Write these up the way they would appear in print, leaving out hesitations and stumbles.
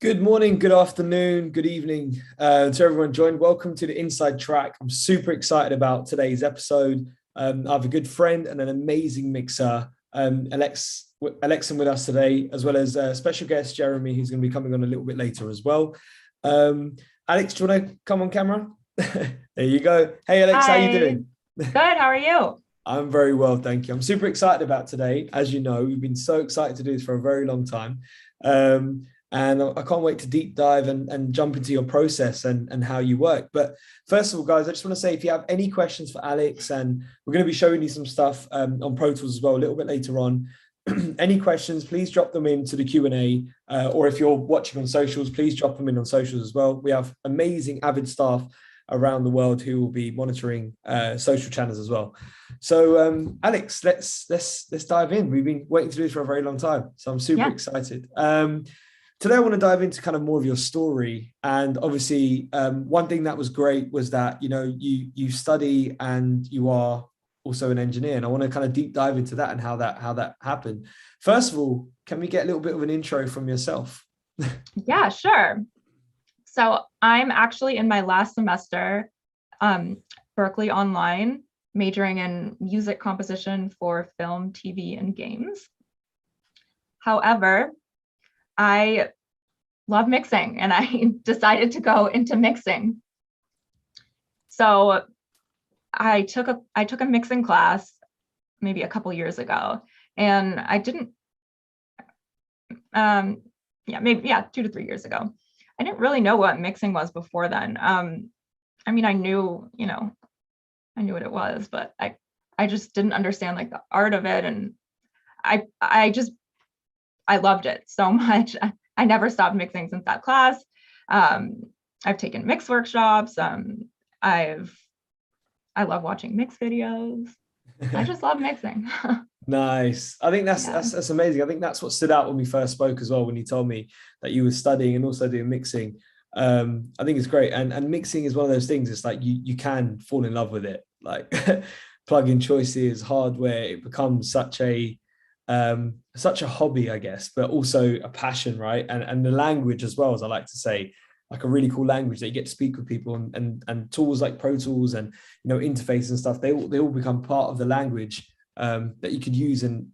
Good morning, good afternoon, good evening to everyone joined. Welcome to the Inside Track. I'm super excited about today's episode. I have a good friend and an amazing mixer, Alexann, with us today, as well as special guest Jeremy, who's going to be coming on a little bit later as well. Alex, do you want to come on camera? There you go. Hey, Alex, how you Hi, doing? good. How are you? I'm very well, thank you. I'm super excited about today. As you know, we've been so excited to do this for a very long time. Um, and I can't wait to deep dive and jump into your process and how you work. But first of all, guys, I just want to say if you have any questions for Alex, and we're going to be showing you some stuff on Pro Tools as well a little bit later on. Any questions, please drop them into the Q&A, or if you're watching on socials, please drop them in on socials as well. We have amazing Avid staff around the world who will be monitoring social channels as well. So Alex, let's dive in. We've been waiting to do this for a very long time, so I'm super Yeah. excited. Today I want to dive into kind of more of your story, and obviously one thing that was great was that you study and you are also an engineer, and I want to kind of deep dive into that and how that happened. First of all, can we get a little bit of an intro from yourself? Yeah, sure. So I'm actually in my last semester, Berkeley Online, majoring in music composition for film, TV, and games. However, I love mixing and I decided to go into mixing. So I took a mixing class maybe a couple years ago, and I didn't maybe 2 to 3 years ago. I didn't really know what mixing was before then. I mean, I knew what it was, but I just didn't understand like the art of it, and I loved it so much. I never stopped mixing since that class. I've taken mix workshops. I love watching mix videos. I just love mixing. Nice. I think that's Yeah. that's amazing. I think that's what stood out when we first spoke as well, when you told me that you were studying and also doing mixing. I think it's great. And mixing is one of those things, it's like you can fall in love with it. Like plug-in choices, hardware, it becomes such a hobby, I guess, but also a passion, right? And the language as well, as I like to say, like a really cool language that you get to speak with people, and tools like Pro Tools and interface and stuff, they all become part of the language that you could use in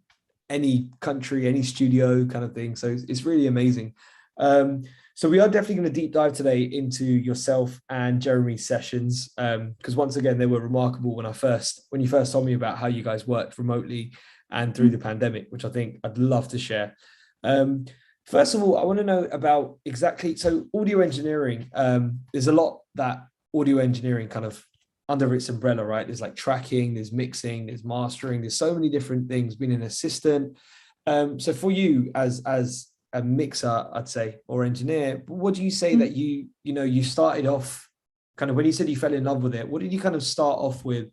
any country, any studio kind of thing. So it's really amazing. So we are definitely going to deep dive today into yourself and Jeremy's sessions, because once again, they were remarkable when you first told me about how you guys worked remotely and through the pandemic, which I think I'd love to share. First of all, I want to know about exactly, so audio engineering, there's a lot that audio engineering kind of under its umbrella, right? There's like tracking, there's mixing, there's mastering, there's so many different things, being an assistant. So for you as a mixer, I'd say, or engineer, what do you say that you started off kind of when you said you fell in love with it? What did you kind of start off with?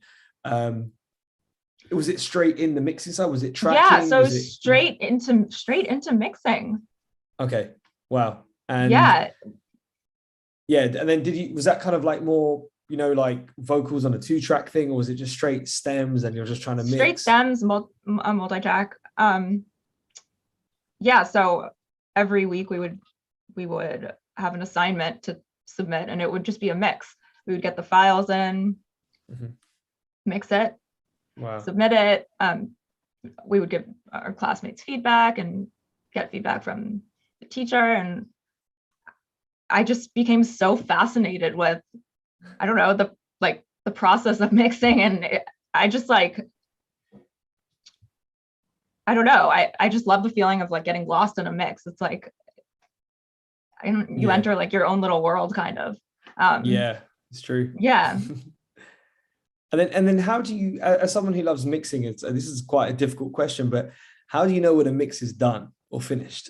Was it straight in the mixing side? Was it Yeah, tracking? so Was it straight into mixing. okay? Wow. And Yeah, yeah, and then was that kind of like more, like vocals on a 2-track thing, or was it just straight stems and you're just trying to straight mix? stems, multi-track. Yeah, so every week we would have an assignment to submit, and it would just be a mix. We would get the files in, mix it, Wow. submit it. We would give our classmates feedback and get feedback from the teacher, and I just became so fascinated with, I don't know, the process of mixing, and I just like, I don't know, I just love the feeling of like getting lost in a mix. It's like you Yeah. enter like your own little world kind of. Yeah, it's true. Yeah. And then how do you, as someone who loves mixing, this is quite a difficult question, but how do you know when a mix is done or finished?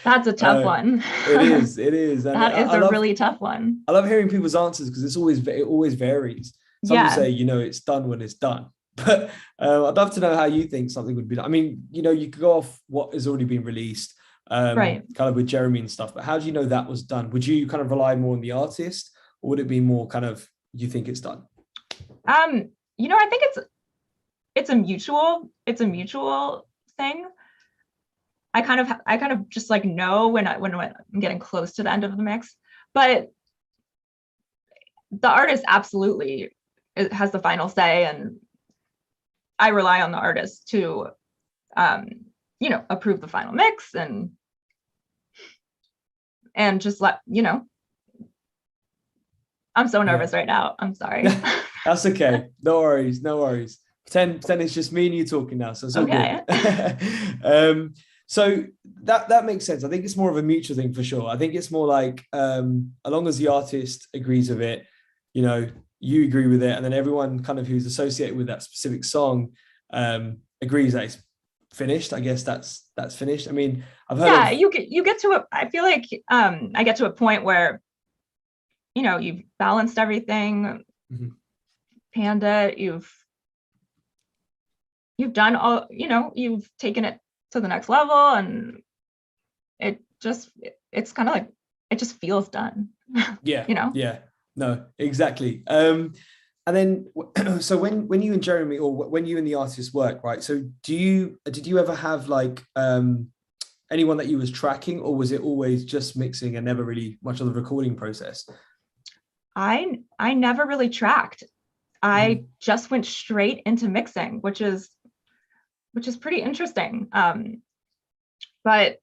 That's a tough one. It is, and That is I a love really tough one. I love hearing people's answers because it always varies. Some will Yeah, say, it's done when it's done, but I'd love to know how you think something would be done. I mean, you could go off what has already been released, right. kind of with Jeremy and stuff, but how do you know that was done? Would you kind of rely more on the artist, or would it be more kind of you think it's done? I think it's a mutual thing. I kind of just like know when I'm getting close to the end of the mix, but the artist absolutely has the final say, and I rely on the artist to, approve the final mix and just let, I'm so nervous right now. I'm sorry. That's okay. No worries. No worries. Pretend it's just me and you talking now. So it's all okay. Good. So that makes sense. I think it's more of a mutual thing for sure. I think it's more like, as long as the artist agrees with it, you agree with it, and then everyone kind of who's associated with that specific song agrees that it's finished. I guess that's finished. I mean, I've heard you get to I feel like I get to a point where you've balanced everything, mm-hmm. panned it, you've done all, you've taken it to the next level, and it's kind of like it just feels done. Yeah. Yeah. No, exactly. And then, so when you and Jeremy, or when you and the artist work, right? So did you ever have like anyone that you was tracking, or was it always just mixing and never really much of the recording process? I never really tracked. I just went straight into mixing, which is pretty interesting. But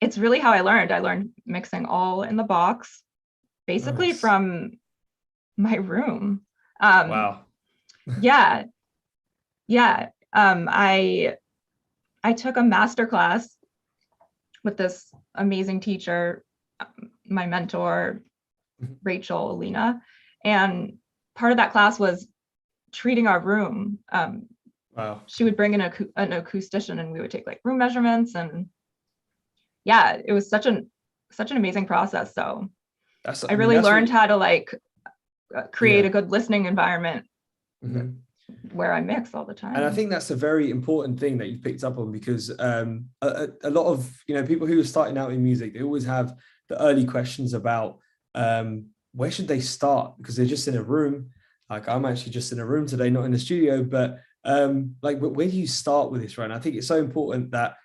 it's really how I learned. I learned mixing all in the box, basically Nice. from my room. Wow. Yeah. I took a master class with this amazing teacher, my mentor, Rachel Alina, and part of that class was treating our room. Wow. She would bring in an acoustician, and we would take like room measurements, and yeah, it was such an amazing process. So I really learned how to like create a good listening environment where I mix all the time. And I think that's a very important thing that you picked up on, because a lot of people who are starting out in music, they always have the early questions about where should they start, because they're just in a room. Like, I'm actually just in a room today, not in the studio, but like, where do you start with this, right? And I think it's so important that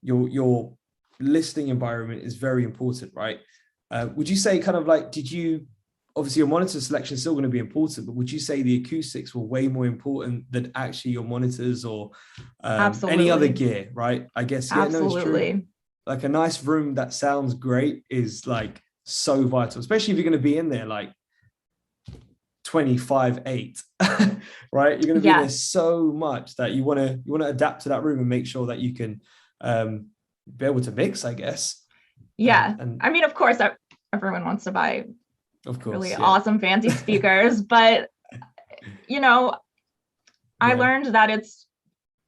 your listening environment is very important, right? Would you say kind of like, obviously your monitor selection is still going to be important, but would you say the acoustics were way more important than actually your monitors or any other gear, right? I guess, yeah, no, it's true. Like, a nice room that sounds great is like so vital, especially if you're going to be in there like 25/8, right? You're going to be in there so much that you want to adapt to that room and make sure that you can be able to mix, I guess. Yeah. And I mean, of course, everyone wants to buy really awesome fancy speakers, but I learned that it's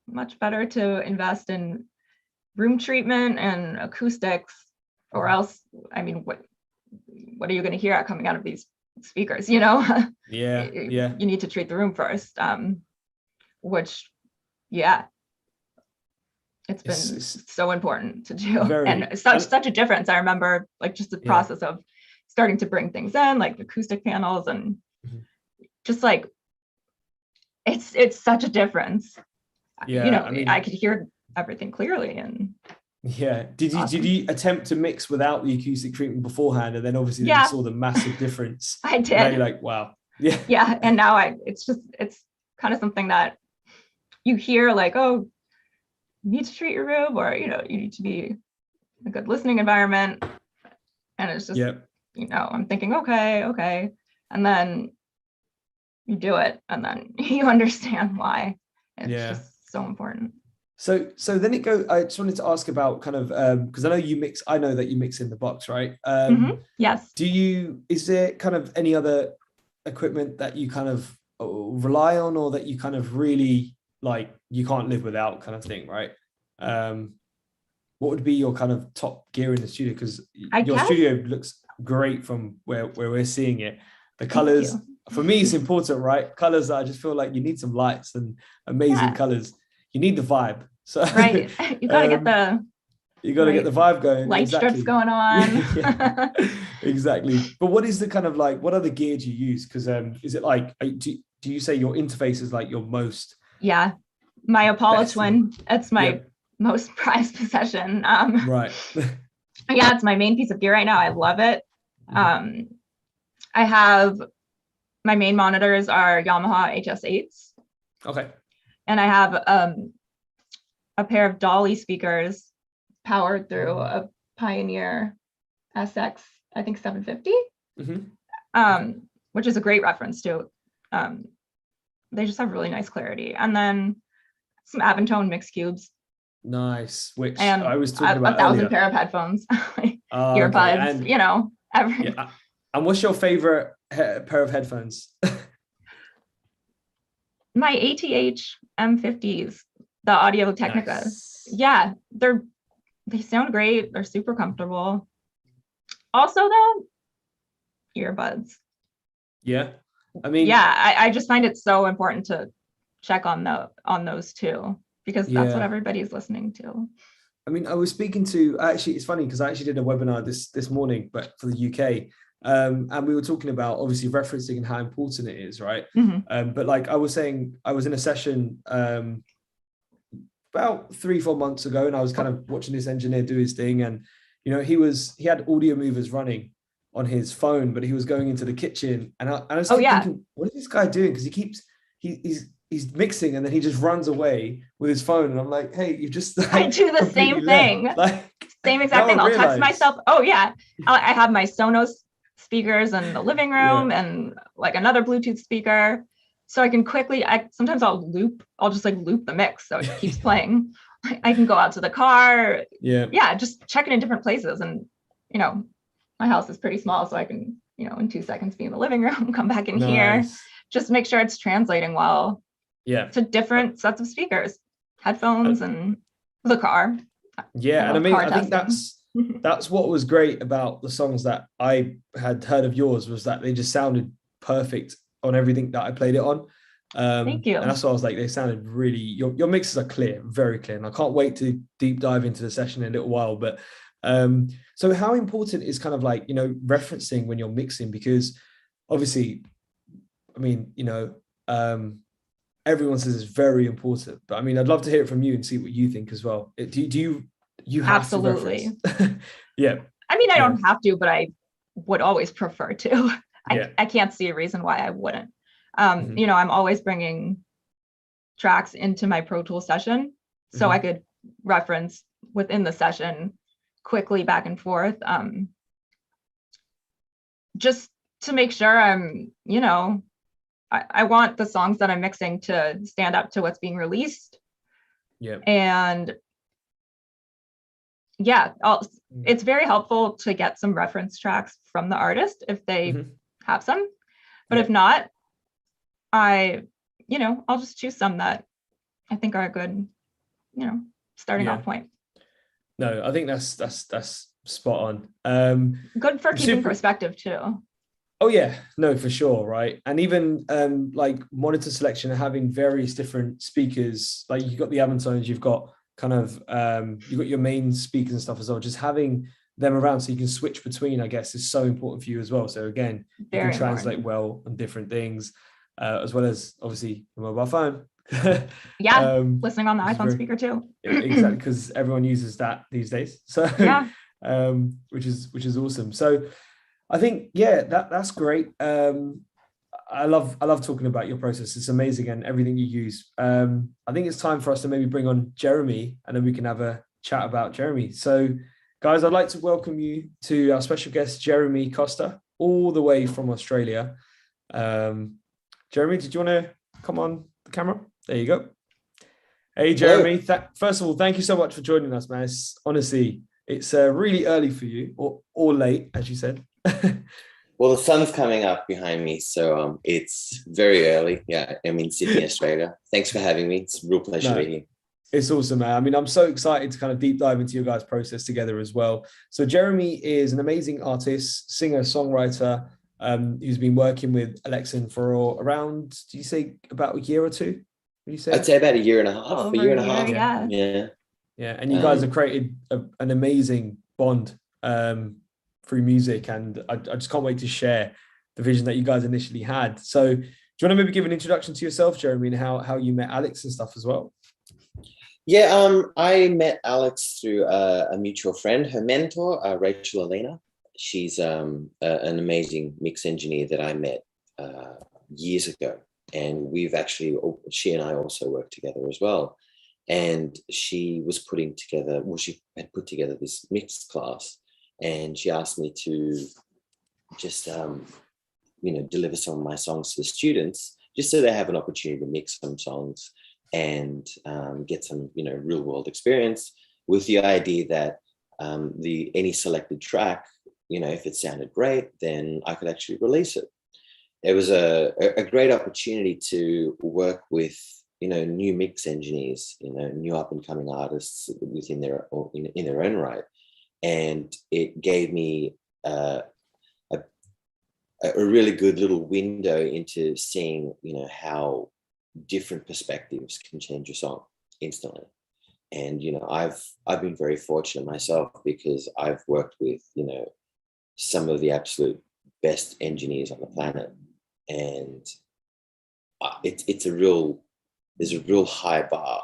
much better to invest in room treatment and acoustics, or else, I mean, what are you going to hear coming out of these speakers? You need to treat the room first, which it's been so important to do, and such a difference. I remember like just the process of starting to bring things in, like acoustic panels, and just like it's such a difference. I mean, I could hear everything clearly. And did you attempt to mix without the acoustic treatment beforehand, and then obviously you saw the massive difference? I did. And now you're like, wow. And now it's kind of something that you hear, like, oh, you need to treat your room, or you need to be in a good listening environment, and it's just I'm thinking, okay, and then you do it, and then you understand why. It's just so important. So then I just wanted to ask about kind of, because I know that you mix in the box, right? Yes. Is there kind of any other equipment that you kind of rely on, or that you kind of really like, you can't live without kind of thing, right? What would be your kind of top gear in the studio? Because your studio looks great from where we're seeing it. The colors, for me, it's important, right? Colors, I just feel like you need some lights and amazing colors. You need the vibe. So right, you gotta get the get the vibe going. Light strips going on. Exactly. But what is the kind of like, what other gear do you use? Because is it like, do you say your interface is like your most? My Apollo Twin. It's my most prized possession. Right. Yeah, it's my main piece of gear right now. I love it. I have my main monitors are Yamaha HS8s. Okay. And I have a pair of Dolly speakers powered through a Pioneer SX, I think 750, which is a great reference too. They just have really nice clarity. And then some Aventone mix cubes. Nice. Which And I was talking about 1,000 earlier. pair of headphones, Okay. earbuds, And everything. yeah. And what's your favorite pair of headphones? My ATH M50s, the Audio Technica. Nice. Yeah, they sound great. They're super comfortable. Also, the earbuds. Yeah. I mean, yeah, I just find it so important to check on those too, because that's what everybody's listening to. I mean, I was speaking to, actually, it's funny because I actually did a webinar this morning, but for the UK. And we were talking about obviously referencing and how important it is, right? But like I was saying, I was in a session about 3-4 months ago, and I was kind of watching this engineer do his thing, and he had audio movers running on his phone, but he was going into the kitchen, and I was thinking, what is this guy doing? Because he's mixing, and then he just runs away with his phone, and I'm like, hey, you just like, I do the same thing, same exact thing. I'll text myself, I have my Sonos speakers in the living room and like another Bluetooth speaker, so I can quickly, sometimes I'll just like loop the mix so it keeps playing. I can go out to the car, just check it in different places. And my house is pretty small, so I can in 2 seconds be in the living room, come back in here, just make sure it's translating well to different sets of speakers, headphones, and the car. And I mean, I think that's what was great about the songs that I had heard of yours, was that they just sounded perfect on everything that I played it on. Thank you. And that's why I was like, they sounded really, your mixes are clear, very clear. And I can't wait to deep dive into the session in a little while. But so how important is kind of like, referencing when you're mixing? Because obviously, I mean, everyone says it's very important, but I mean, I'd love to hear it from you and see what you think as well. Do you have absolutely to yeah. I mean, I don't have to, but I would always prefer to. I can't see a reason why I wouldn't. I'm always bringing tracks into my Pro Tools session, so I could reference within the session quickly back and forth, just to make sure I'm, I want the songs that I'm mixing to stand up to what's being released. And it's very helpful to get some reference tracks from the artist if they have some, but if not, I'll just choose some that I think are a good, starting off point. No, I think that's spot on. Good for keeping perspective too. Oh yeah, no, for sure, right? And even like monitor selection and having various different speakers, like you've got the Avantones, you've got kind of you've got your main speakers and stuff as well. Just having them around so you can switch between, I guess, is so important for you as well. So again, you can translate well on different things, as well as obviously the mobile phone. Listening on the iPhone speaker too. Exactly, because everyone uses that these days. So which is awesome. So I think that's great. I love talking about your process. It's amazing, and everything you use. I think it's time for us to maybe bring on Jeremy, and then we can have a chat about Jeremy. So guys, I'd like to welcome you to our special guest, Jeremy Costa, all the way from Australia. Jeremy, did you want to come on the camera? There you go. Hey, Jeremy. First of all, thank you so much for joining us, man. Honestly, it's really early for you, or late, as you said. Well, the sun's coming up behind me, so it's very early. Yeah, I'm in Sydney, Australia. Thanks for having me. It's a real pleasure to be here. It's awesome, man. I mean, I'm so excited to kind of deep dive into your guys' process together as well. So Jeremy is an amazing artist, singer, songwriter, who's been working with Alexann for around, do you say about a year or two? I'd say about a year and a half. A year and a half. Yeah. And you guys have created an amazing bond through music, and I just can't wait to share the vision that you guys initially had. So do you want to maybe give an introduction to yourself, Jeremy, and how you met Alex and stuff as well? Yeah, I met Alex through a mutual friend, her mentor, Rachel Alina. She's an amazing mix engineer that I met years ago. And we've actually, she and I also worked together as well. And she was putting together, well, she had put together this mixed class, and she asked me to just, deliver some of my songs to the students, just so they have an opportunity to mix some songs and get some, real world experience, with the idea that any selected track, if it sounded great, then I could actually release it. It was a great opportunity to work with, new mix engineers, new up and coming artists within in their own right. And it gave me a really good little window into seeing, how different perspectives can change your song instantly. And I've been very fortunate myself, because I've worked with some of the absolute best engineers on the planet, and there's a real high bar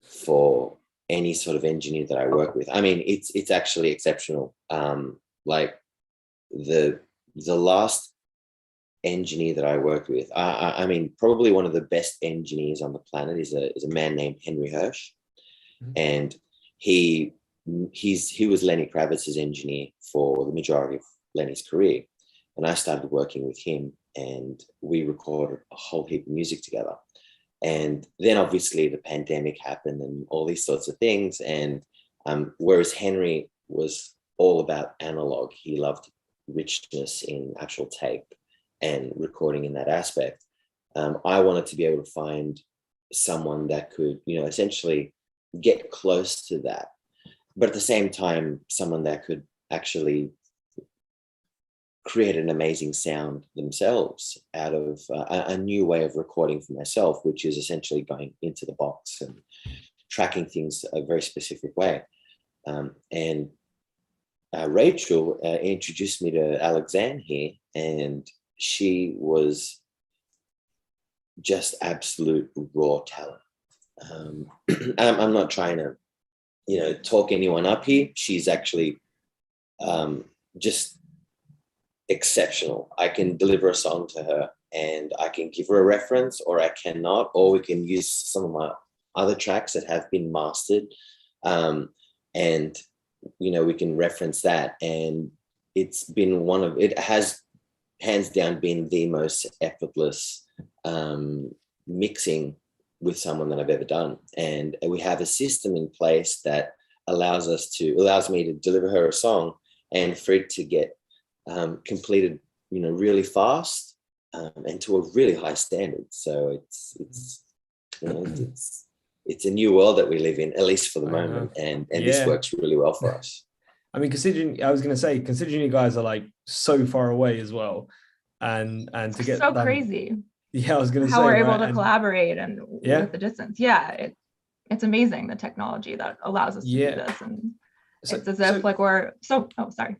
for any sort of engineer that I work with. I mean, it's actually exceptional. Like the last engineer that I worked with, I mean, probably one of the best engineers on the planet is a man named Henry Hirsch. Mm-hmm. And he was Lenny Kravitz's engineer for the majority of Lenny's career. And I started working with him, and we recorded a whole heap of music together. And then obviously the pandemic happened and all these sorts of things. And whereas Henry was all about analog, he loved richness in actual tape and recording in that aspect. I wanted to be able to find someone that could, essentially get close to that, but at the same time, someone that could actually create an amazing sound themselves out of a new way of recording for myself, which is essentially going into the box and tracking things a very specific way. And Rachel introduced me to Alexann here, and she was just absolute raw talent. I'm not trying to, talk anyone up here. She's actually just exceptional. I can deliver a song to her and I can give her a reference, or I cannot, or we can use some of my other tracks that have been mastered. And, we can reference that. And it has hands down been the most effortless mixing with someone that I've ever done. And we have a system in place that allows me to deliver her a song and for it to get completed, really fast and to a really high standard. So it's a new world that we live in, at least for the moment, and this works really well for us. I mean, considering you guys are like so far away as well, and to get so crazy. Yeah, I was going to say how we're able to collaborate and with the distance. Yeah, it's amazing, the technology that allows us to do this, and it's as if like we're so. Oh, sorry.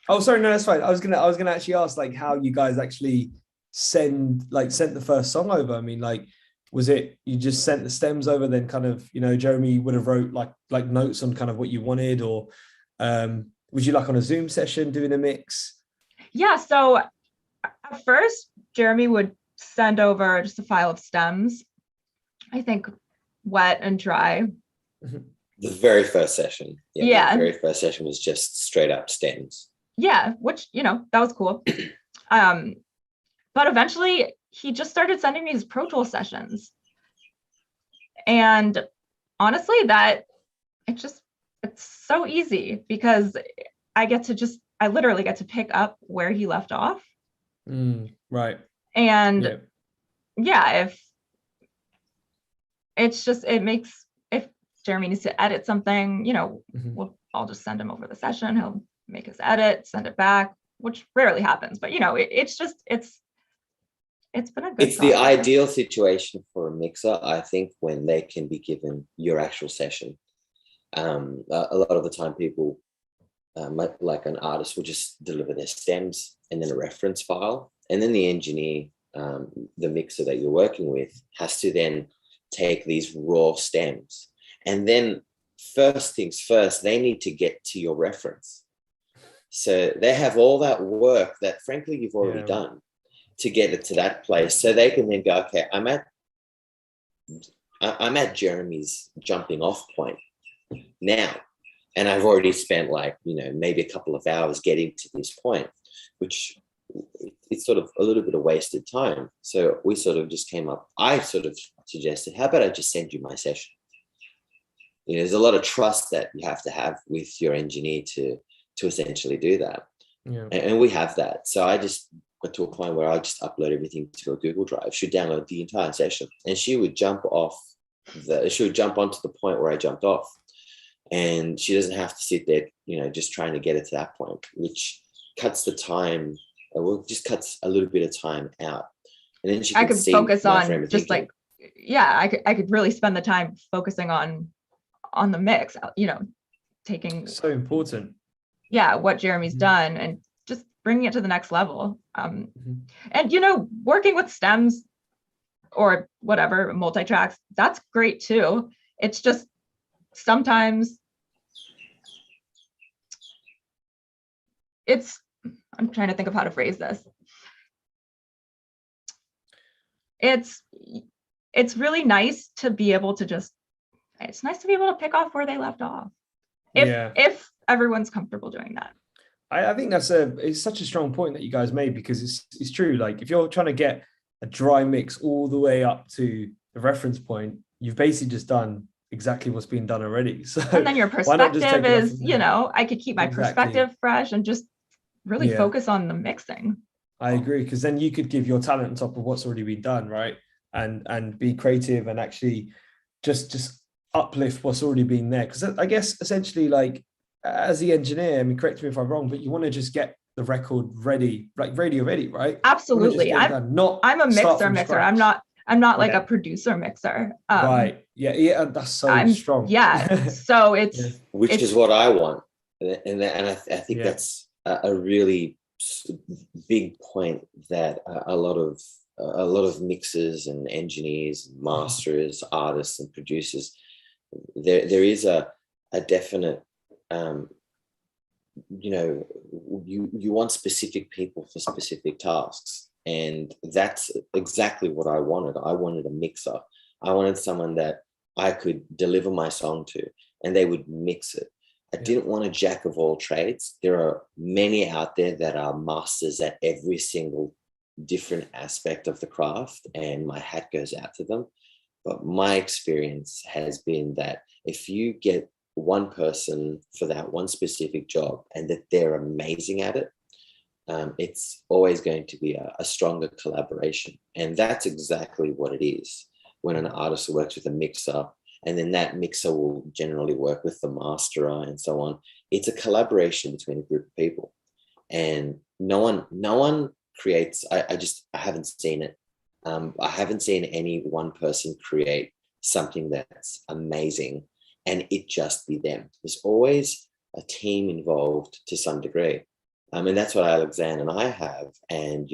Oh, sorry. No, that's fine. I was gonna actually ask like how you guys actually sent the first song over. I mean, like, was it you just sent the stems over, then kind of Jeremy would have wrote like notes on kind of what you wanted, or was you like on a Zoom session doing a mix? Yeah. So at first, Jeremy would send over just a file of stems. I think wet and dry. The very first session. Yeah. The very first session was just straight up stems. Yeah, which, that was cool. But eventually he just started sending me his Pro Tools sessions. And honestly, it's so easy, because I literally get to pick up where he left off. Right. And if Jeremy needs to edit something, I'll just send him over the session. He'll make his edit, send it back, which rarely happens, but it's been a good. It's the ideal situation for a mixer, I think, when they can be given your actual session. A lot of the time people, like an artist, will just deliver their stems and then a reference file, and then the engineer, the mixer that you're working with, has to then take these raw stems And then first things first, they need to get to your reference. So they have all that work that frankly you've already done to get it to that place. So they can then go, okay, I'm at Jeremy's jumping off point now. And I've already spent like, maybe a couple of hours getting to this point, which it's sort of a little bit of wasted time. So we sort of just came up, I sort of suggested, how about I just send you my session? There's a lot of trust that you have to have with your engineer to essentially do that. Yeah. And we have that. So I just got to a point where I just upload everything to a Google Drive. She'd download the entire session and she would jump onto the point where I jumped off. And she doesn't have to sit there, just trying to get it to that point, which cuts the time, just cuts a little bit of time out. And then I could focus on just like, I could really spend the time focusing on the mix, taking. So important. Yeah, what Jeremy's done and just bringing it to the next level. And, working with stems or whatever, multi-tracks, that's great too. It's just sometimes I'm trying to think of how to phrase this. It's really nice to be able to pick off where they left off. If everyone's comfortable doing that. I think it's such a strong point that you guys made, because it's true. Like if you're trying to get a dry mix all the way up to the reference point, you've basically just done exactly what's being done already. So and then your perspective is, I could keep my perspective fresh and just really focus on the mixing. I agree, because then you could give your talent on top of what's already been done, right? And be creative and actually just uplift what's already been there. Because I guess essentially, like as the engineer, correct me if I'm wrong, but you want to just get the record ready, like radio ready, right? Absolutely. I'm a mixer. I'm not like a producer mixer. Right. Yeah. That's so strong. Yeah. So which is what I want. And I think that's a really big point that a lot of mixers and engineers, and masters, artists and producers, there is a definite, you want specific people for specific tasks. And that's exactly what I wanted. I wanted a mixer. I wanted someone that I could deliver my song to and they would mix it. I didn't want a jack of all trades. There are many out there that are masters at every single different aspect of the craft, and my hat goes out to them. But my experience has been that if you get one person for that one specific job and that they're amazing at it, it's always going to be a stronger collaboration. And that's exactly what it is when an artist works with a mixer, and then that mixer will generally work with the masterer and so on. It's a collaboration between a group of people, and no one creates. I haven't seen it. I haven't seen any one person create something that's amazing and it just be them. There's always a team involved to some degree. And that's what Alexann and I have, and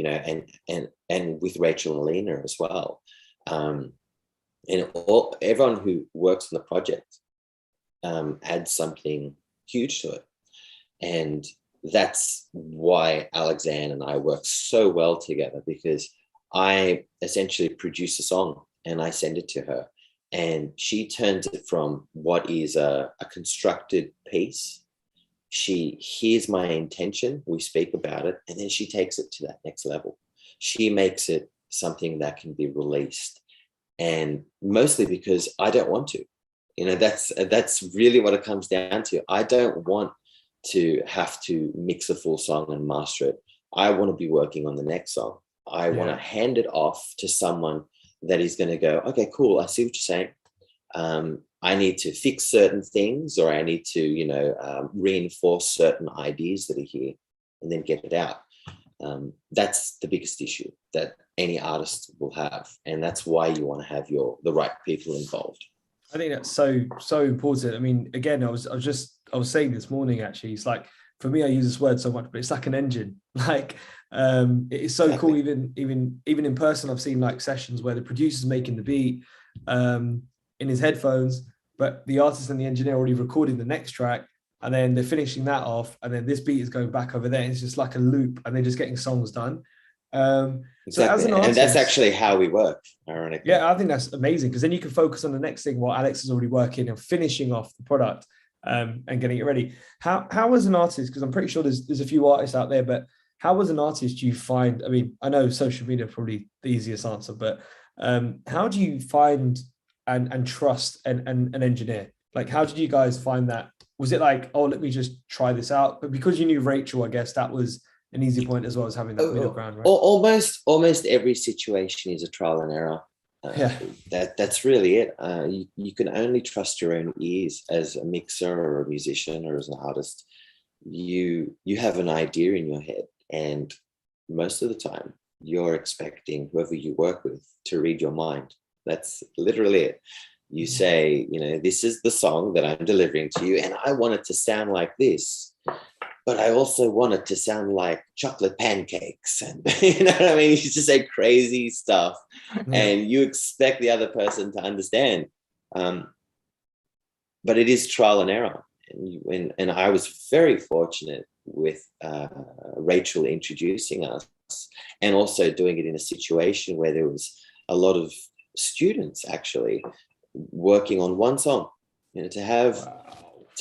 and with Rachel and Alina as well. And everyone who works on the project adds something huge to it. And that's why Alexann and I work so well together, because I essentially produce a song and I send it to her, and she turns it from what is a constructed piece. She hears my intention, we speak about it, and then she takes it to that next level. She makes it something that can be released. And mostly because I don't want to, that's really what it comes down to. I don't want to have to mix a full song and master it. I want to be working on the next song. I want to hand it off to someone that is going to go, okay, cool, I see what you're saying. I need to fix certain things, or I need to, reinforce certain ideas that are here, and then get it out. That's the biggest issue that any artist will have, and that's why you want to have the right people involved. I think that's so important. I mean, again, I was saying this morning, actually, it's like, for me, I use this word so much, but it's like an engine. Like, it is so cool. Even in person, I've seen like sessions where the producer's making the beat in his headphones, but the artist and the engineer already recording the next track, and then they're finishing that off, and then this beat is going back over there. And it's just like a loop, and they're just getting songs done. So as Exactly. an And that's artist, actually how we work, ironically. yeah, I think that's amazing, because then you can focus on the next thing while Alex is already working and finishing off the product, and getting it ready. How as an artist, because I'm pretty sure there's a few artists out there, but how as an artist do you find, I mean, I know social media is probably the easiest answer, but how do you find and trust an engineer? Like, how did you guys find that? Was it like, oh, let me just try this out? But because you knew Rachel, I guess that was an easy point, as well as having that middle ground, right? Almost every situation is a trial and error. Yeah. That's really it. You can only trust your own ears as a mixer or a musician or as an artist. You have an idea in your head, and most of the time you're expecting whoever you work with to read your mind. That's literally it. You say, this is the song that I'm delivering to you, and I want it to sound like this, but I also want it to sound like chocolate pancakes. And you know what I mean? You just say crazy stuff, and you expect the other person to understand. But it is trial and error. And I was very fortunate with Rachel introducing us, and also doing it in a situation where there was a lot of students actually working on one song. To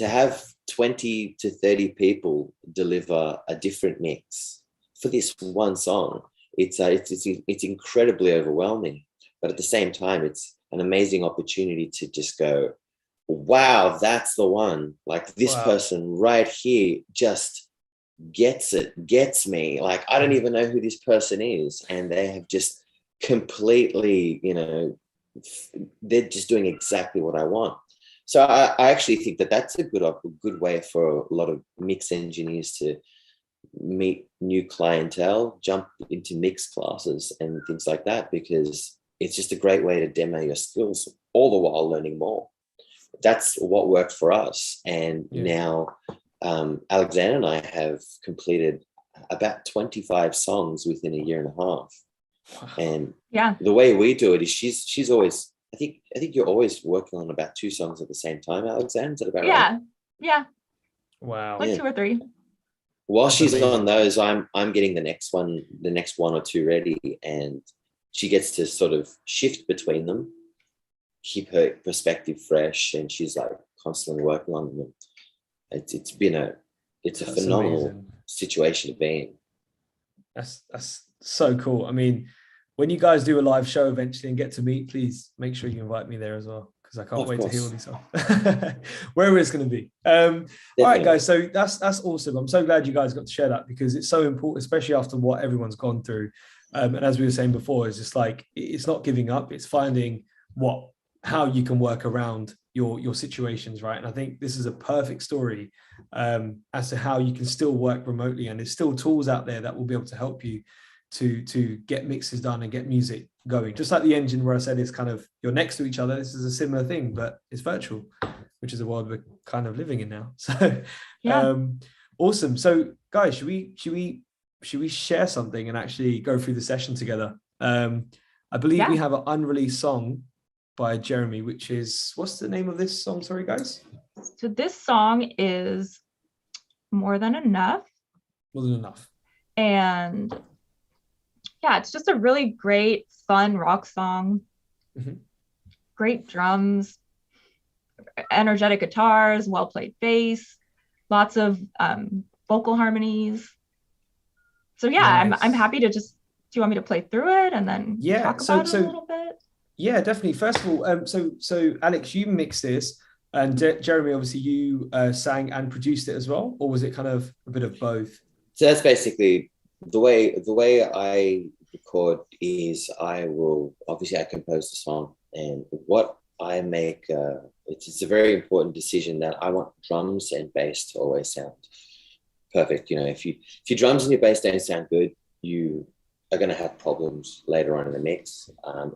have 20 to 30 people deliver a different mix for this one song, it's incredibly overwhelming. But at the same time, it's an amazing opportunity to just go, wow, that's the one. Like, this person right here just gets me. Like, I don't even know who this person is, and they have just completely, they're just doing exactly what I want. So I actually think that that's a good way for a lot of mix engineers to meet new clientele, jump into mix classes and things like that, because it's just a great way to demo your skills, all the while learning more. That's what worked for us. And now Alexann and I have completed about 25 songs within a year and a half. And the way we do it is she's always, I think you're always working on about 2 songs at the same time, Alexann. Is that about right? Yeah. Wow. Like 2 or 3. While she's on those, I'm getting the next one or 2 ready, and she gets to sort of shift between them, keep her perspective fresh, and she's like constantly working on them. It's a phenomenal situation to be in. That's so cool. I mean, when you guys do a live show eventually and get to meet, please make sure you invite me there as well, because I can't wait to hear all these songs. Wherever it's going to be. All right, guys. So that's awesome. I'm so glad you guys got to share that, because it's so important, especially after what everyone's gone through. And as we were saying before, it's just like, it's not giving up. It's finding how you can work around your situations, right? And I think this is a perfect story as to how you can still work remotely, and there's still tools out there that will be able to help you to get mixes done and get music going. Just like the engine, where I said it's kind of, you're next to each other. This is a similar thing, but it's virtual, which is a world we're kind of living in now. So awesome. So guys, should we share something and actually go through the session together? I believe we have an unreleased song by Jeremy, which is, what's the name of this song? Sorry, guys. So this song is More Than Enough. More Than Enough. And it's just a really great, fun rock song. Mm-hmm. Great drums, energetic guitars, well-played bass, lots of vocal harmonies. So nice. I'm happy to just, do you want me to play through it and then talk about it a little bit? Yeah, definitely. First of all, so Alex, you mixed this, and Jeremy, obviously you sang and produced it as well, or was it kind of a bit of both? So that's basically the way I record is I compose the song, and what I make, it's a very important decision that I want drums and bass to always sound perfect. If your drums and your bass don't sound good, you are going to have problems later on in the mix.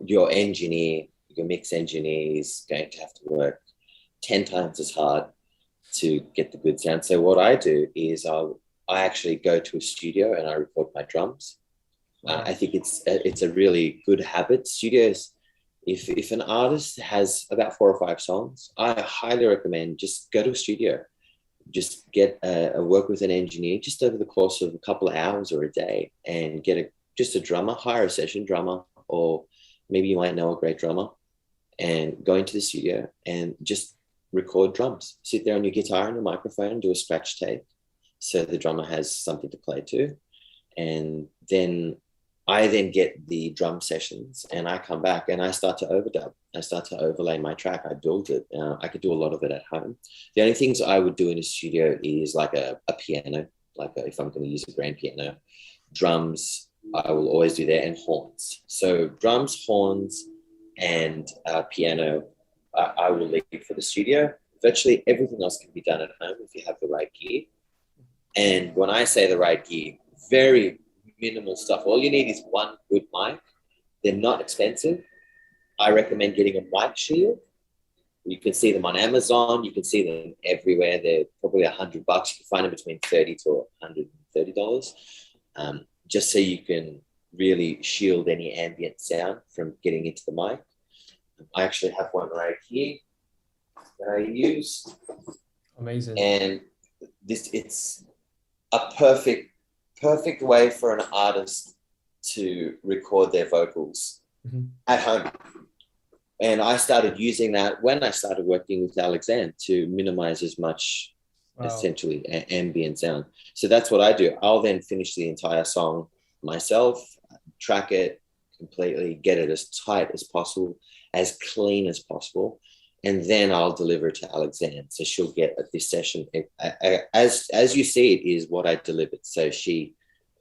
Your mix engineer is going to have to work 10 times as hard to get the good sound. So what I do is I actually go to a studio and I record my drums. I think it's a really good habit. Studios, if an artist has about 4 or 5 songs, I highly recommend just go to a studio, just get a work with an engineer just over the course of a couple of hours or a day, and get just a drummer, hire a session drummer, or maybe you might know a great drummer, and go into the studio and just record drums. Sit there on your guitar and a microphone, do a scratch tape, so the drummer has something to play to. And then I then get the drum sessions, and I come back and I start to overdub. I start to overlay my track. I build it. I could do a lot of it at home. The only things I would do in a studio is like a piano, if I'm going to use a grand piano. Drums, I will always do there, and horns. So drums, horns, and piano, I will leave for the studio. Virtually everything else can be done at home if you have the right gear. And when I say the right gear, very minimal stuff. All you need is one good mic. They're not expensive. I recommend getting a mic shield. You can see them on Amazon. You can see them everywhere. They're probably $100. You can find them between $30 to $130. Just so you can really shield any ambient sound from getting into the mic. I actually have one right here that I use. Amazing. And it's a perfect way for an artist to record their vocals at home. And I started using that when I started working with Alexann to minimize as much, essentially, ambient sound. So that's what I do. I'll then finish the entire song myself, track it completely, get it as tight as possible, as clean as possible, and then I'll deliver it to Alexann. So she'll get this session. As you see, it is what I delivered. So she,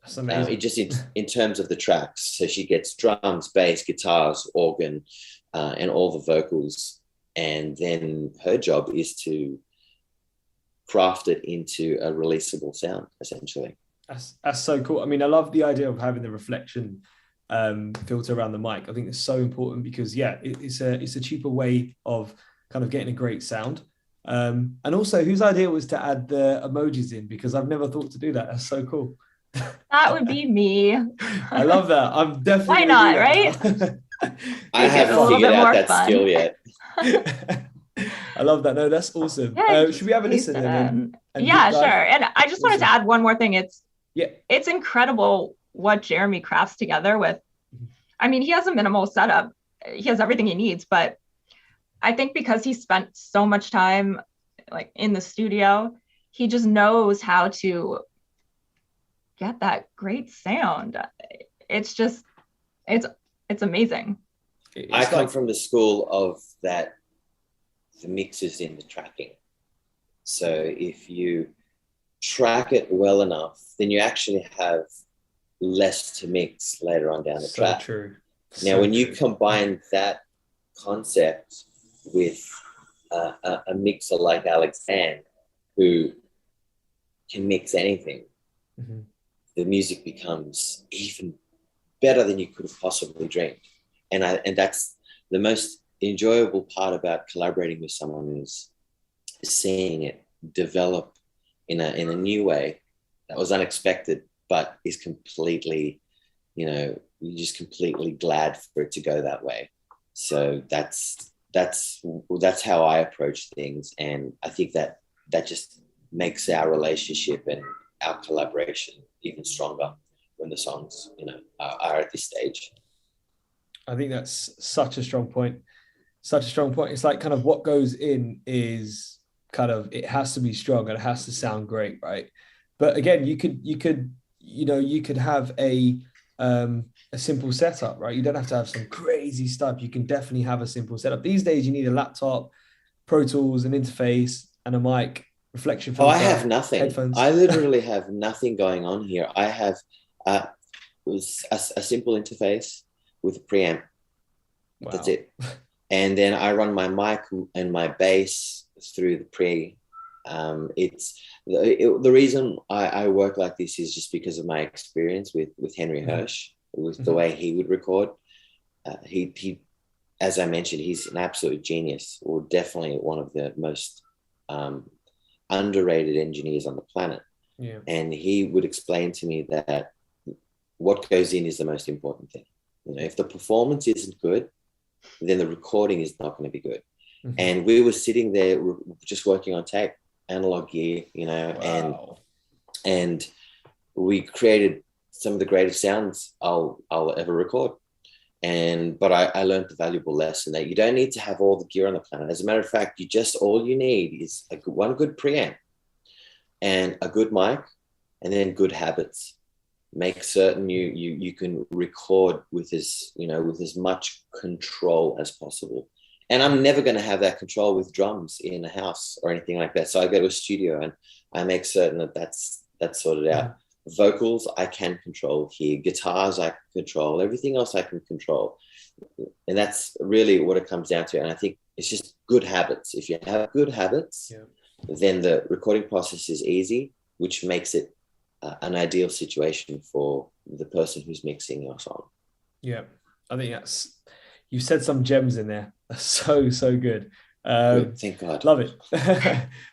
it just in terms of the tracks. So she gets drums, bass, guitars, organ, and all the vocals. And then her job is to craft it into a releasable sound, essentially. That's so cool. I mean, I love the idea of having the reflection filter around the mic. I think it's so important because it's a cheaper way of kind of getting a great sound. And also, whose idea was to add the emojis in? Because I've never thought to do that. That's so cool. That would be me. I love that. I'm definitely. Why not, right? I haven't figured out that fun. skill yet. I love that. No, that's awesome. Yeah, should we have a listen then? Yeah, sure. And I just wanted to add one more thing. It's incredible what Jeremy crafts together with. I mean, he has a minimal setup. He has everything he needs, but I think because he spent so much time like in the studio, he just knows how to get that great sound. It's just, it's amazing. I come from the school of that the mix is in the tracking. So if you track it well enough, then you actually have less to mix later on down the track. True. Now, when you combine that concept with a mixer like Alexann, who can mix anything, the music becomes even better than you could have possibly dreamed. And that's the most enjoyable part about collaborating with someone, is seeing it develop in a new way that was unexpected, but is completely, you're just completely glad for it to go that way. So that's how I approach things, and I think that just makes our relationship and our collaboration even stronger when the songs, are at this stage. I think that's such a strong point. It's like kind of what goes in is kind of, it has to be strong and it has to sound great, right? But again, you could have a simple setup, right? You don't have to have some crazy stuff. You can definitely have a simple setup. These days, you need a laptop, Pro Tools, an interface, and a mic, reflection filter. I have nothing. Headphones. I literally have nothing going on here. I have a simple interface with a preamp. Wow. That's it. And then I run my mic and my bass through the pre. The reason I work like this is just because of my experience with Henry Hirsch, with the way he would record. He, as I mentioned, he's an absolute genius, or definitely one of the most underrated engineers on the planet. Yeah. And he would explain to me that what goes in is the most important thing. If the performance isn't good, then the recording is not going to be good. Mhm. And we were sitting there just working on tape, analog gear, you know, Wow. and we created some of the greatest sounds I'll ever record. But I learned the valuable lesson that you don't need to have all the gear on the planet. As a matter of fact, all you need is one good preamp and a good mic, and then good habits. Make certain you can record with as much control as possible. And I'm never going to have that control with drums in a house or anything like that. So I go to a studio and I make certain that that's sorted out. Vocals I can control here. Guitars I can control. Everything else I can control. And that's really what it comes down to. And I think it's just good habits. If you have good habits, then the recording process is easy, which makes it an ideal situation for the person who's mixing your song. Yeah, I think you said some gems in there. That's so good. Good, thank God. Love it.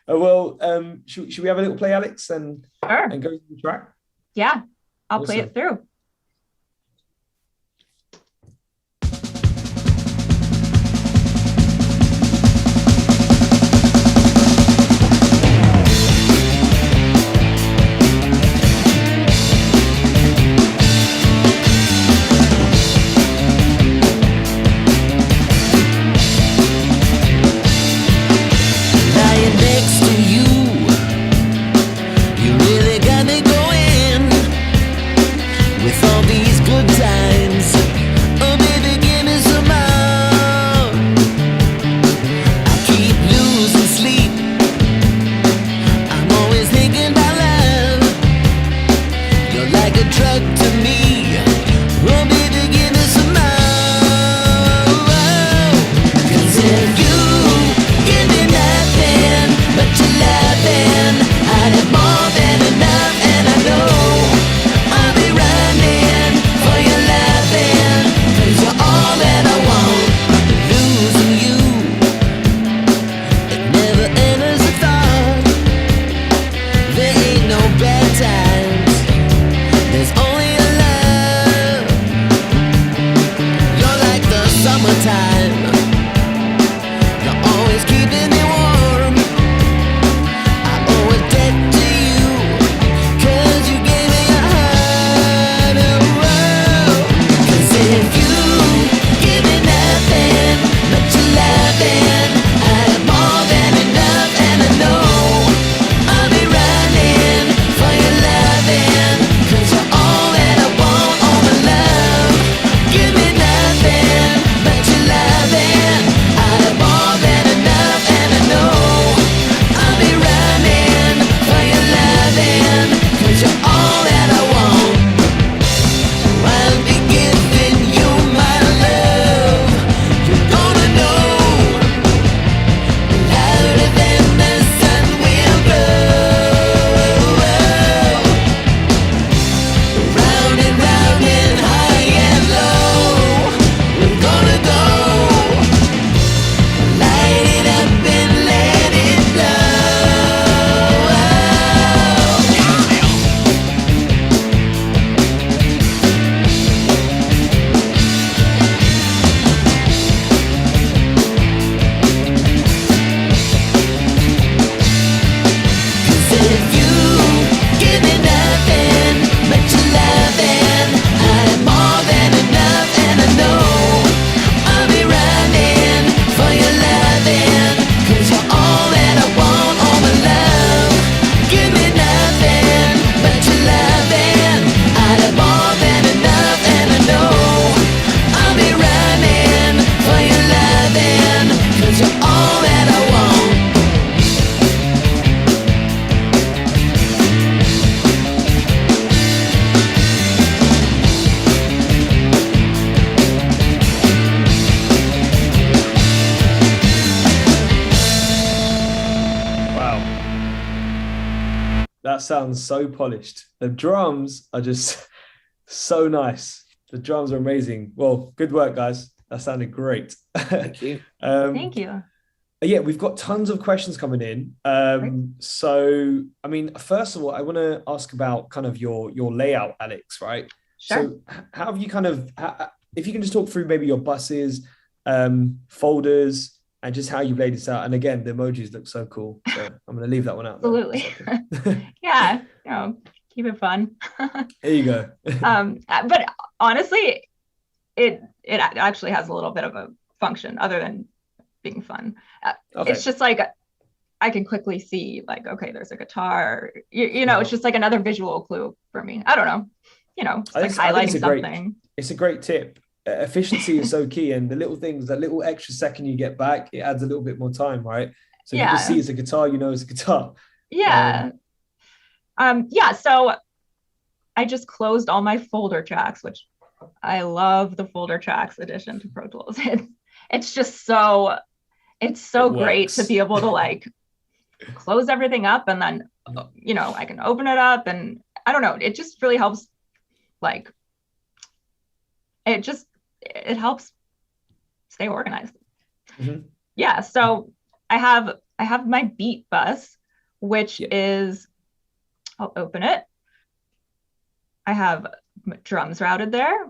Well, should we have a little play, Alex, and Sure. and go to the track? Yeah, I'll Awesome. play it through. Lying next to you, you really got me going with all these good times. Oh baby, give me some more. I keep losing sleep. I'm always thinking about love. You're like a drug to me. Oh baby, give me some more. 'Cause if you give me nothing but your loving, I'd have more than enough, and I know I'll be running for your loving, 'cause you're all that I want. Losing you, it never enters a thought. There ain't no bad times, there's only a love. You're like the summertime, you're always keeping me warm. I owe a debt to you, 'cause you gave me your heart. Oh, 'cause if you give me nothing but your loving, I have more than enough, and I know I'll be running for your loving, 'cause you're all that I want, all my love. Give me nothing but your loving, I have more than enough, and I know I'll be running for your loving, 'cause you're all that I want. I'll be giving you my love. You're gonna know louder than the sun will blow. Round and round and high and low, we're gonna go. Light it up and let it blow. Cause if you give me nothing but your loving, I have more than enough, and I know I'll be running for your loving, 'cause you're all that I want, all my love. Give me nothing but your loving, I have more than enough, and I know I'll be running for your loving, 'cause you're all that I want. Wow. That sounds so polished. The drums are just so nice. The drums are amazing. Well, good work, guys. That sounded great. Thank you. Thank you. Yeah, we've got tons of questions coming in. So, I mean, first of all, I want to ask about kind of your layout, Alex, right? Sure. So how have you kind of, if you can just talk through maybe your buses, folders, and just how you laid this out. And again, the emojis look so cool. So I'm going to leave that one out there. Absolutely. Yeah, keep it fun. There you go. But honestly, it actually has a little bit of a function other than being fun. Okay. It's just like I can quickly see like, okay, there's a guitar. You know, it's just like another visual clue for me. I don't know. It's like highlighting something. It's a great tip. Efficiency is so key, and the little things, that little extra second you get back, it adds a little bit more time, right? So if you just see it's a guitar, it's a guitar. Yeah. So I just closed all my folder tracks, which I love the folder tracks addition to Pro Tools. It's just so great to be able to like close everything up, and then I can open it up, and I don't know, it just really helps. Like it helps stay organized. Mm-hmm. Yeah. So I have my beat bus, which is, I'll open it. I have drums routed there.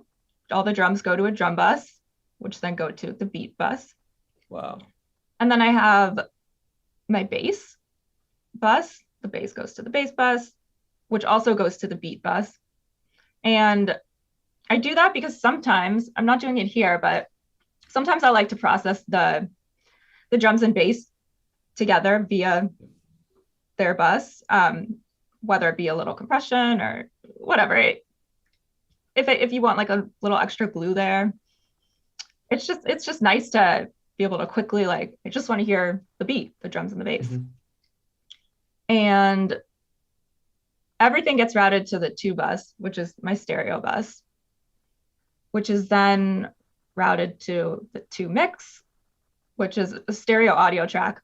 All the drums go to a drum bus, which then go to the beat bus. Wow. And then I have my bass bus. The bass goes to the bass bus, which also goes to the beat bus. And I do that because sometimes, I'm not doing it here, but sometimes I like to process the drums and bass together via their bus, whether it be a little compression or whatever. If you want like a little extra glue there, it's just nice to be able to quickly, like, I just want to hear the beat, the drums and the bass. Mm-hmm. And everything gets routed to the 2 bus, which is my stereo bus, which is then routed to the 2 mix, which is a stereo audio track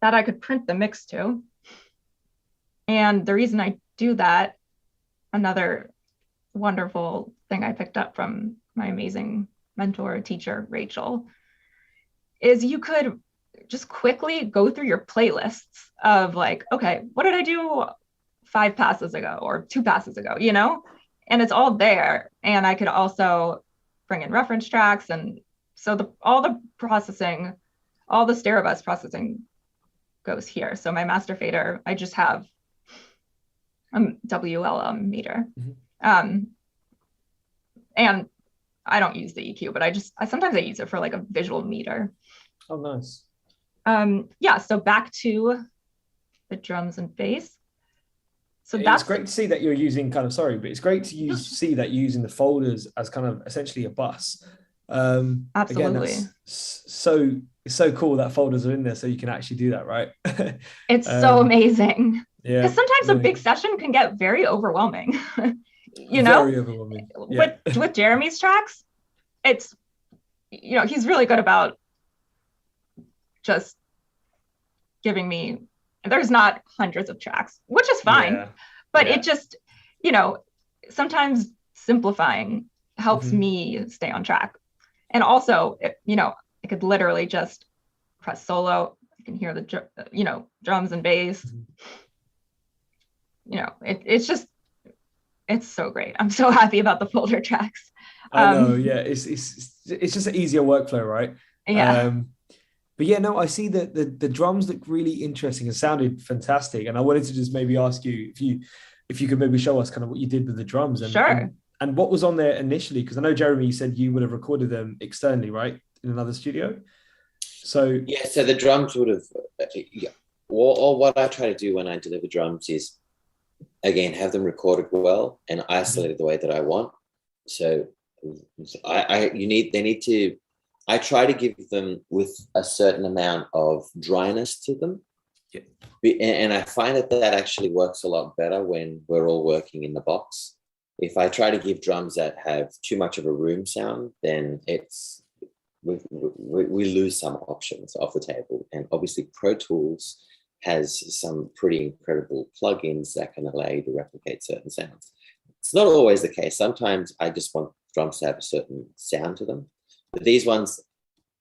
that I could print the mix to. And the reason I do that, another wonderful thing I picked up from my amazing mentor, teacher, Rachel, is you could just quickly go through your playlists of like, okay, what did I do 5 passes ago or 2 passes ago, and it's all there. And I could also bring in reference tracks. And so all the processing, all the stereo bus processing goes here. So my master fader, I just have a WLM meter. Mm-hmm. And I don't use the EQ, but I sometimes use it for like a visual meter. Oh, nice. So back to the drums and bass. So it's great to see that you're using it's great to see that you're using the folders as kind of essentially a bus. Absolutely. Again, it's so cool that folders are in there, so you can actually do that, right? It's so amazing. Yeah. Because sometimes a big session can get very overwhelming. Very overwhelming. Yeah. With Jeremy's tracks, it's he's really good about just giving me, there's not hundreds of tracks, which is fine, but it just, sometimes simplifying helps me stay on track. And also, I could literally just press solo. I can hear the, drums and bass. It's so great. I'm so happy about the folder tracks. I know, yeah. It's just an easier workflow, right? Yeah. But yeah, no, I see that the drums look really interesting and sounded fantastic. And I wanted to just maybe ask you if you could maybe show us kind of what you did with the drums and what was on there initially, because I know, Jeremy, you said you would have recorded them externally, right, in another studio. So so the drums would have, or what I try to do when I deliver drums is, again, have them recorded well and isolated the way that I want. So I try to give them with a certain amount of dryness to them. Yeah. And I find that actually works a lot better when we're all working in the box. If I try to give drums that have too much of a room sound, then we lose some options off the table. And obviously Pro Tools has some pretty incredible plugins that can allow you to replicate certain sounds. It's not always the case. Sometimes I just want drums to have a certain sound to them. But these ones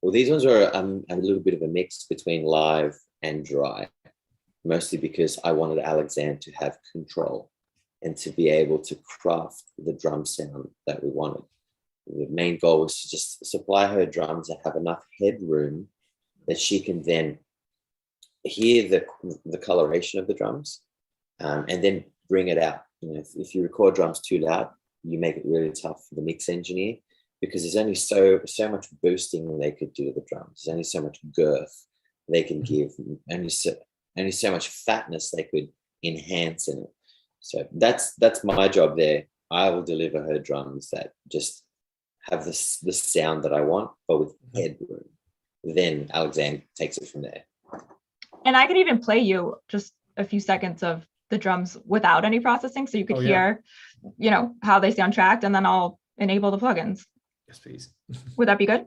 are a little bit of a mix between live and dry, mostly because I wanted Alexann to have control and to be able to craft the drum sound that we wanted. the main goal was to just supply her drums that have enough headroom that she can then hear the coloration of the drums, and then bring it out. You know, if you record drums too loud, you make it really tough for the mix engineer, because there's only so much boosting they could do to the drums. There's only so much girth they can give, only so much fatness they could enhance in it. So that's my job there. I will deliver her drums that just have the sound that I want, but with headroom. Then Alexann takes it from there. And I could even play you just a few seconds of the drums without any processing, so you could hear, you know, how they sound tracked, and then I'll enable the plugins. Yes, please. Would that be good?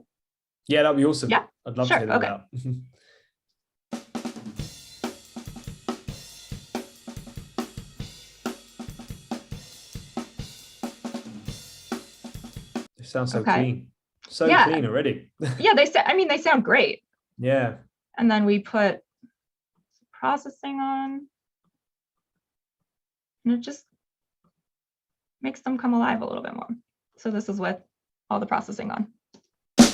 Yeah, that'd be awesome. Yeah, I'd love sure. to hear that Okay. out. It sounds so clean. So clean already. Yeah, they sound great. Yeah. And then we put processing on, and it just makes them come alive a little bit more. So this is with all the processing on. Wow.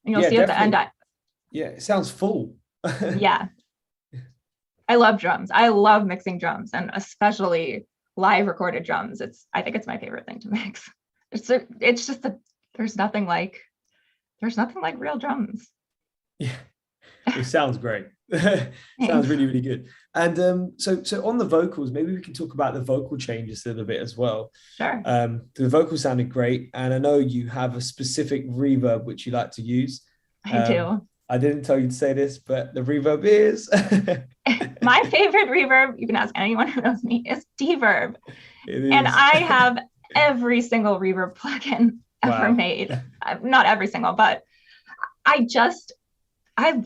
And you'll see at the end. Yeah, it sounds full. Yeah. I love drums. I love mixing drums, and especially live recorded drums. I think it's my favorite thing to mix. It's just that there's nothing like real drums. Yeah, it sounds great. Sounds really, really good. And so on the vocals, maybe we can talk about the vocal changes a little bit as well. Sure. The vocals sounded great, and I know you have a specific reverb which you like to use. I do. I didn't tell you to say this, but the reverb is my favorite reverb. You can ask anyone who knows me. Is Deverb, and I have every single reverb plugin ever made. Not every single, but I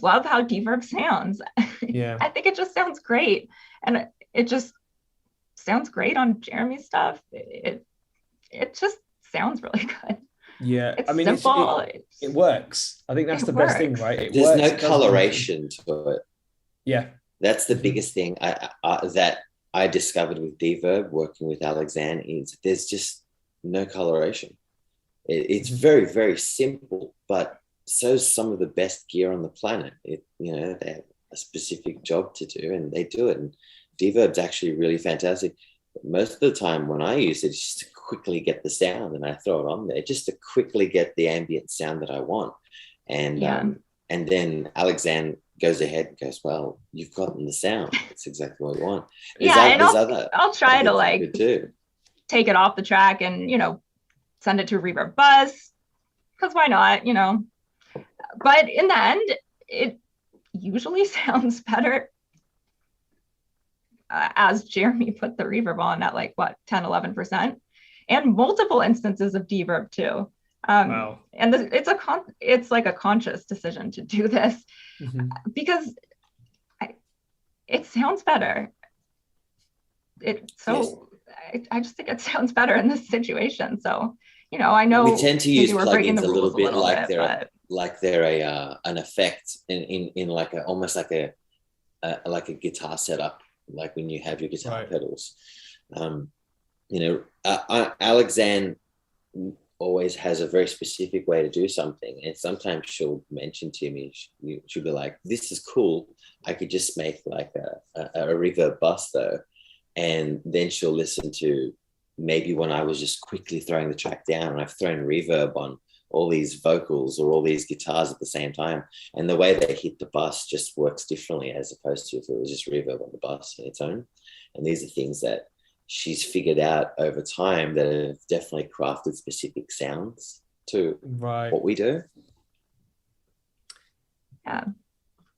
love how Deverb sounds. Yeah. I think it just sounds great, and it just sounds great on Jeremy's stuff. It just sounds really good. Yeah, it's simple. It works. I think that's the best thing, right? There's no coloration to it. Yeah, that's the biggest thing that I discovered with Deverb, working with Alexann, is there's just no coloration. It's very, very simple, but so's some of the best gear on the planet. They have a specific job to do, and they do it. And Deverb's actually really fantastic. But most of the time when I use it, it's just to quickly get the sound, and I throw it on there just to quickly get the ambient sound that I want. And then Alexann goes ahead and goes, well, you've gotten the sound. It's exactly what you want. I'll try to take it off the track and, send it to a reverb bus, because why not, But in the end, it usually sounds better as Jeremy put the reverb on at 10-11%, and multiple instances of deverb too. Wow. And it's like a conscious decision to do this, because it sounds better. I just think it sounds better in this situation. So, I know we tend to use plugins a little bit like they're an effect in almost like a guitar setup, like when you have your guitar pedals. Alexann always has a very specific way to do something, and sometimes she'll mention to me, she'll be like, this is cool, I could just make like a reverb bus though. And then she'll listen to maybe when I was just quickly throwing the track down, and I've thrown reverb on all these vocals or all these guitars at the same time, and the way they hit the bus just works differently as opposed to if it was just reverb on the bus on its own. And these are things that she's figured out over time that have definitely crafted specific sounds to what we do. Yeah.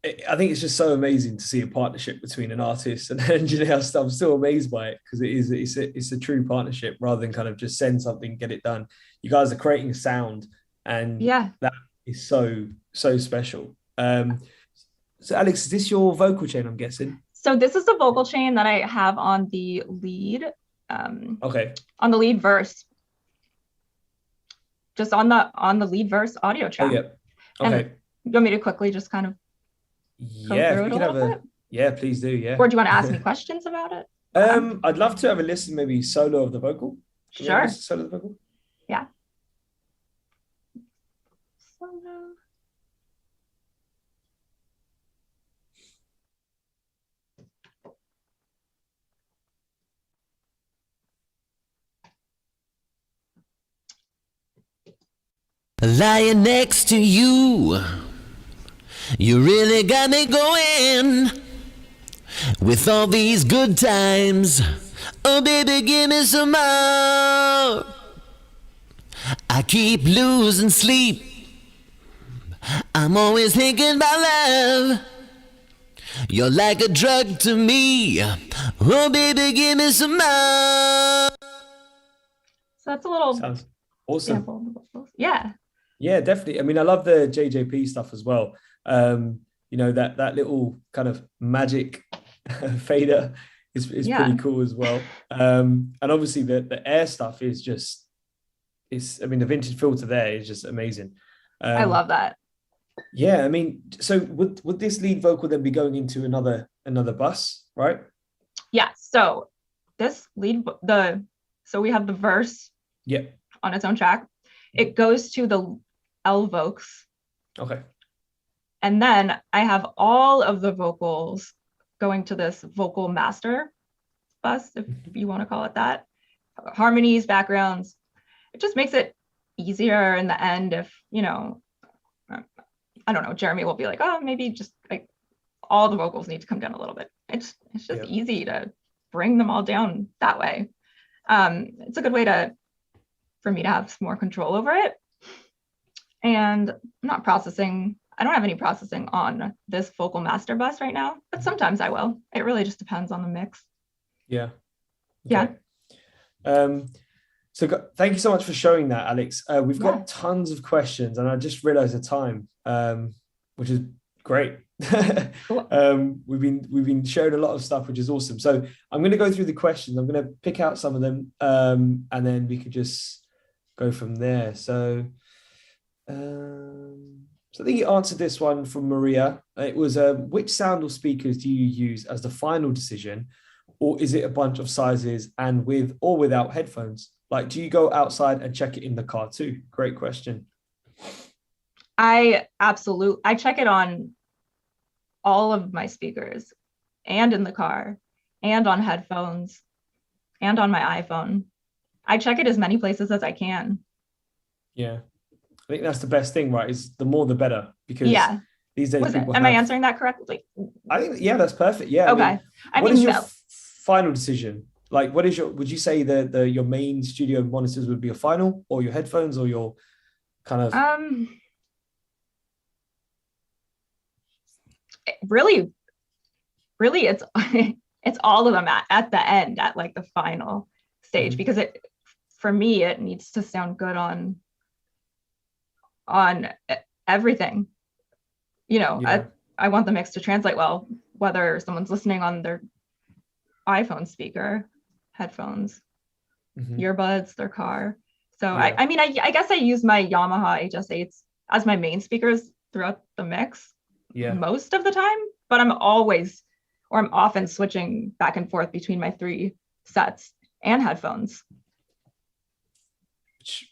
I think it's just so amazing to see a partnership between an artist and an engineer. I'm still amazed by it, because it's a true partnership rather than kind of just send something, get it done. You guys are creating sound, and that is so special. So Alex, is this your vocal chain, I'm guessing? So this is the vocal chain that I have on the lead. On the lead verse. just on the lead verse audio Oh track. yeah. And Okay. you want me to quickly just kind of go Yeah, if through we it could a have little a bit? yeah, please do. Yeah. Or do you want to ask me questions about it? I'd love to have a listen, maybe solo of the vocal. Can we have a Sure. listen solo of the vocal? Yeah. Solo. Lying next to you, you really got me going with all these good times. Oh, baby, give me some more. I keep losing sleep. I'm always thinking about love. You're like a drug to me. Oh, baby, give me some more. So that's a little Sounds awesome. sample. Yeah. Yeah, definitely. I mean, I love the JJP stuff as well. You know, that little kind of magic fader is Yeah. pretty cool as well. And obviously the air stuff is just, I mean, the vintage filter there is just amazing. I love that. Yeah, I mean, so would this lead vocal then be going into another bus, right? Yeah. So this so we have the verse Yeah. on its own track. It goes to the L vocals. Okay. And then I have all of the vocals going to this vocal master bus, if you want to call it that. Harmonies, backgrounds. It just makes it easier in the end if, you know, I don't know, Jeremy will be like, oh, maybe just like all the vocals need to come down a little bit. It's just easy to bring them all down that way. It's a good way for me to have some more control over it. And I'm not processing. I don't have any processing on this vocal master bus right now, but sometimes I will. It really just depends on the mix. Yeah. Okay. Yeah. So thank you so much for showing that, Alex. We've got tons of questions, and I just realized the time, which is great. Cool. We've been sharing a lot of stuff, which is awesome. So I'm going to go through the questions. I'm going to pick out some of them, and then we could just go from there. So I think you answered this one from Maria. It was, which sound or speakers do you use as the final decision, or is it a bunch of sizes and with or without headphones? Like, do you go outside and check it in the car too? Great question. I check it on all of my speakers and in the car and on headphones and on my iPhone. I check it as many places as I can. Yeah. I think that's the best thing, right? Is the more the better, because these days am I answering that correctly? I think, yeah, that's perfect. Yeah. Okay. What is your final decision? Like, would you say your main studio monitors would be your final, or your headphones, or your kind of? Really, it's it's all of them at the end, at like the final stage, because for me, it needs to sound good on everything. You know, I want the mix to translate well, whether someone's listening on their iPhone speaker, headphones, earbuds, their car. So I mean, I guess I use my Yamaha HS8s as my main speakers throughout the mix most of the time, but I'm often switching back and forth between my 3 sets and headphones.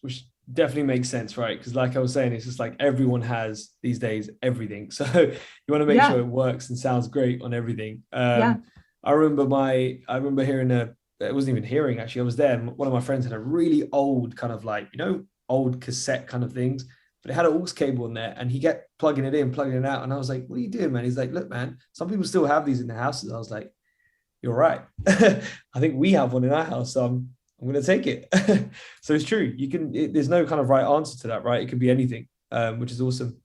Which definitely makes sense, right? Because like I was saying, it's just like everyone has these days everything. So you want to make sure it works and sounds great on everything. I remember hearing it wasn't even hearing, actually. I was there, and one of my friends had a really old kind of like, you know, old cassette kind of things, but it had an aux cable in there, and he kept plugging it in, plugging it out. And I was like, what are you doing, man? He's like, look, man, some people still have these in their houses. I was like, you're right. I think we have one in our house, so I'm going to take it. So it's true. There's no kind of right answer to that, right? It could be anything, which is awesome.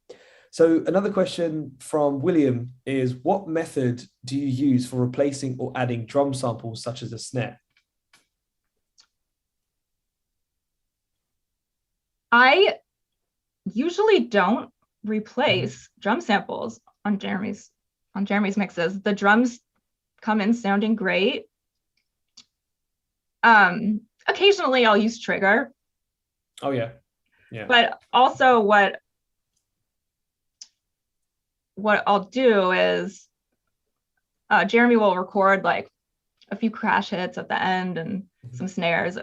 So another question from William is, what method do you use for replacing or adding drum samples such as a snare? I usually don't replace drum samples on Jeremy's mixes. The drums come in sounding great. Occasionally I'll use trigger. Oh yeah. Yeah. But also what I'll do is Jeremy will record like a few crash hits at the end and some snares.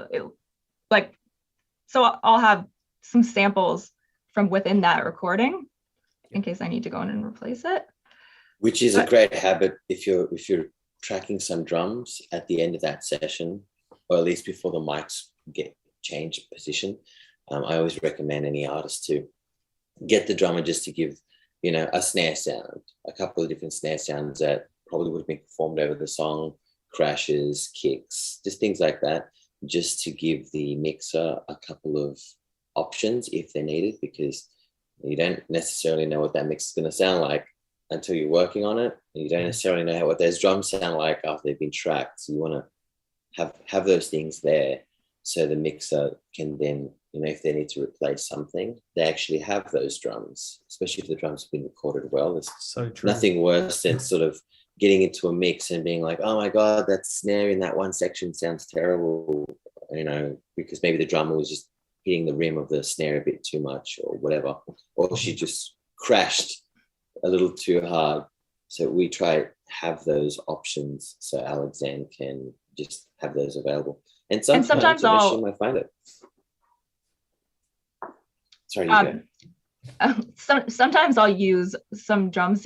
So I'll have some samples from within that recording in case I need to go in and replace it. Which is a great habit if you're tracking some drums at the end of that session, or at least before the mics get changed position. I always recommend any artist to get the drummer just to give, a snare sound, a couple of different snare sounds that probably would have been performed over the song, crashes, kicks, just things like that, just to give the mixer a couple of options if they're needed, because you don't necessarily know what that mix is going to sound like until you're working on it. And you don't necessarily know what those drums sound like after they've been tracked. So you want to have those things there so the mixer can then, if they need to replace something, they actually have those drums, especially if the drums have been recorded well. There's so true. Nothing worse than sort of getting into a mix and being like, oh my God, that snare in that one section sounds terrible, because maybe the drummer was just hitting the rim of the snare a bit too much or whatever, or she just crashed a little too hard. So we try to have those options so Alexann can just have those available. And sometimes she might find it. Sorry, you go. Sometimes I'll use some drums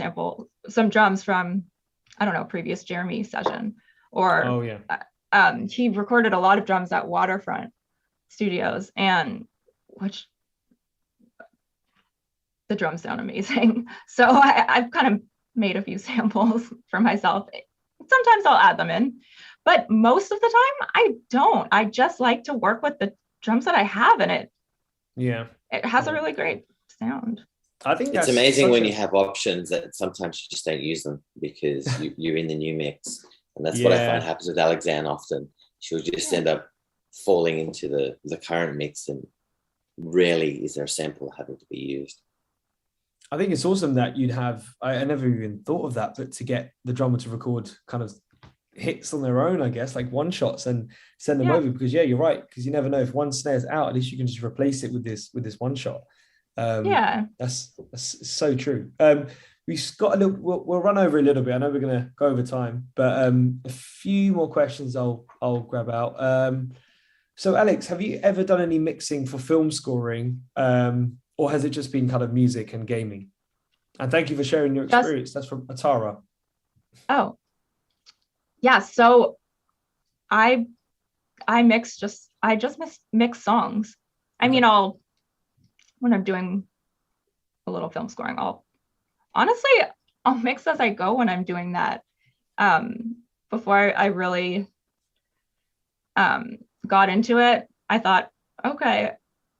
from, I don't know, previous Jeremy session, or he recorded a lot of drums at Waterfront Studios, and which the drums sound amazing. So I've kind of made a few samples for myself. Sometimes I'll add them in, but most of the time I don't. I just like to work with the drums that I have in it. Yeah. It has a really great sound. I think it's amazing when you have options that sometimes you just don't use them because you're in the new mix. And that's what I find happens with Alexann often. She'll just end up falling into the current mix, and rarely is there a sample having to be used. I think it's awesome that you'd have, I never even thought of that, but to get the drummer to record kind of hits on their own, I guess, like one shots, and send them over, because you're right, because you never know if one snare's out, at least you can just replace it with this one shot. That's so true. We've got a little, we'll run over a little bit. I know we're going to go over time, but a few more questions I'll grab out. So Alex, have you ever done any mixing for film scoring, or has it just been kind of music and gaming? And thank you for sharing your experience. That's from Atara. Oh, yeah. So I just mix songs. I mean, when I'm doing a little film scoring, I'll mix as I go when I'm doing that. Before I really got into it, I thought, okay,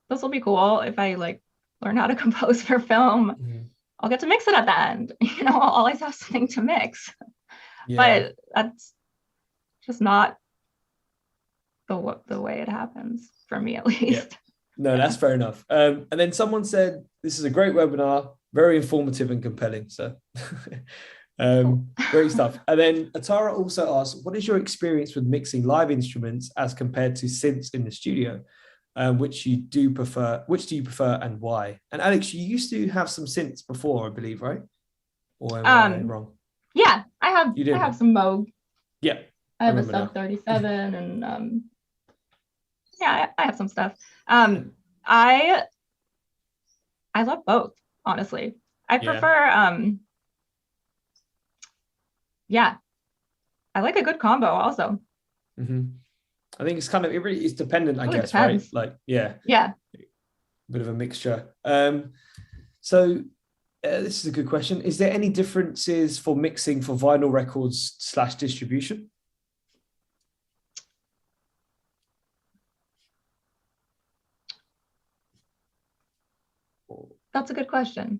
this will be cool if I learn how to compose for film. Mm-hmm. I'll get to mix it at the end. I'll always have something to mix. But that's just not the way it happens for me, at least. Yeah. No, that's fair enough. And then someone said, this is a great webinar, very informative and compelling. So great stuff. And then Atara also asked, what is your experience with mixing live instruments as compared to synths in the studio? Which do you prefer and why? And Alex, you used to have some synths before, I believe, right? Or am I wrong? Yeah, I have some Moog. Yeah. I have a Sub 37 and I have some stuff. I love both, honestly. I prefer I like a good combo also. Mm-hmm. I think it's kind of, it really is dependent, I guess, depends. right? Yeah. Bit of a mixture. So this is a good question. Is there any differences for mixing for vinyl records / distribution? That's a good question.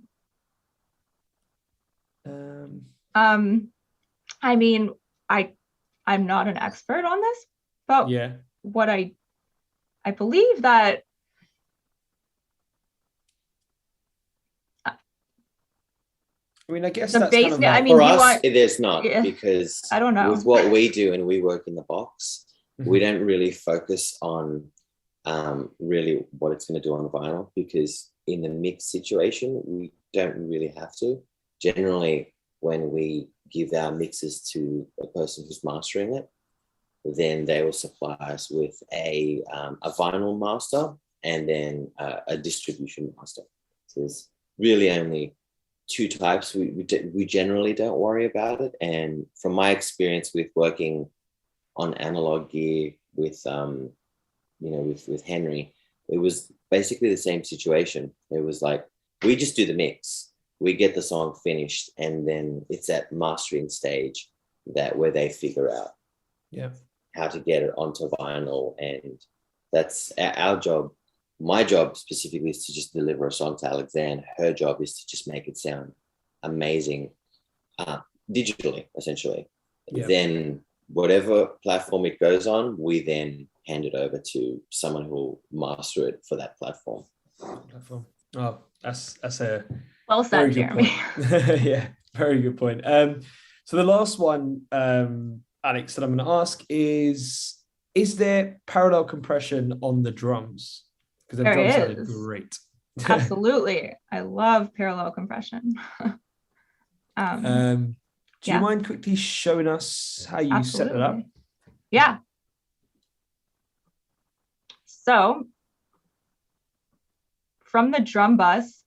I mean, I'm not an expert on this, but what I believe that I mean, I guess the that's bass. kind of like, I mean, for us, it is not, because I don't know. With what we do and we work in the box, we don't really focus on really what it's going to do on vinyl, because in the mix situation, we don't really have to. Generally, when we give our mixes to a person who's mastering it, then they will supply us with a vinyl master and then a distribution master. So there's really only two types. We generally don't worry about it. And from my experience with working on analog gear with with Henry, it was basically the same situation. It was like, we just do the mix, we get the song finished, and then it's at mastering stage where they figure out how to get it onto vinyl. And that's our job. My job specifically is to just deliver a song to Alexann. Her job is to just make it sound amazing digitally, essentially. Then whatever platform it goes on, we then hand it over to someone who will master it for that platform. Oh, that's a well said, Jeremy. Yeah, very good point. So the last one, Alex, that I'm going to ask is there parallel compression on the drums? Because the drums sounded great. Absolutely. I love parallel compression. Do you mind quickly showing us how you set it up? Yeah. So from the drum bus,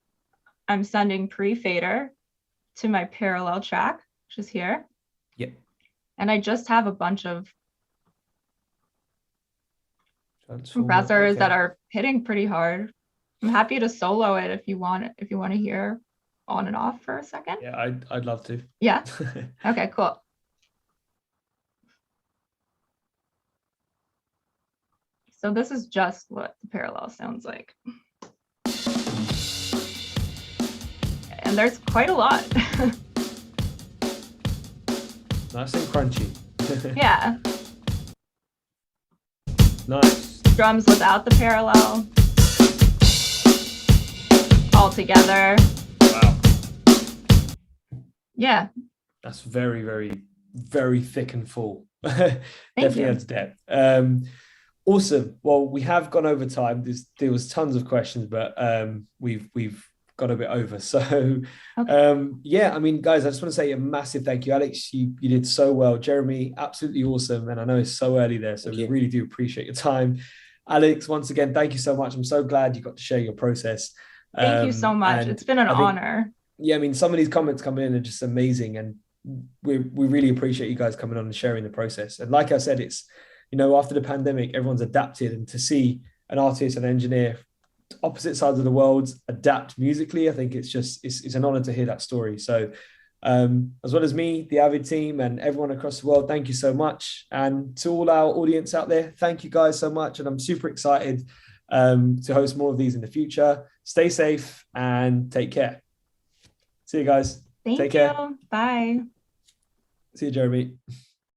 I'm sending pre-fader to my parallel track, which is here. Yep. And I just have a bunch of compressors that are hitting pretty hard. I'm happy to solo it if you want to hear on and off for a second. Yeah, I'd love to. Yeah. Okay, cool. So this is just what the parallel sounds like. And there's quite a lot. Nice and crunchy. Yeah. Nice. Drums without the parallel. All together. Wow. Yeah. That's very, very, very thick and full. Thank Definitely you. adds depth. Awesome. Well, we have gone over time. There was tons of questions, but we've got a bit over. So yeah, I mean, guys, I just want to say a massive thank you. Alex, you did so well. Jeremy, absolutely awesome. And I know it's so early there, so we really do appreciate your time. Alex, once again, thank you so much. I'm so glad you got to share your process. Thank you so much. It's been an honor. Yeah, I mean, some of these comments coming in are just amazing, and we really appreciate you guys coming on and sharing the process. And like I said, it's, after the pandemic, everyone's adapted, and to see an artist and engineer opposite sides of the world adapt musically, I think it's an honor to hear that story. So as well as me, the Avid team, and everyone across the world, thank you so much. And to all our audience out there, thank you guys so much. And I'm super excited to host more of these in the future. Stay safe and take care. See you guys. Thank you. Bye. See you, Jeremy.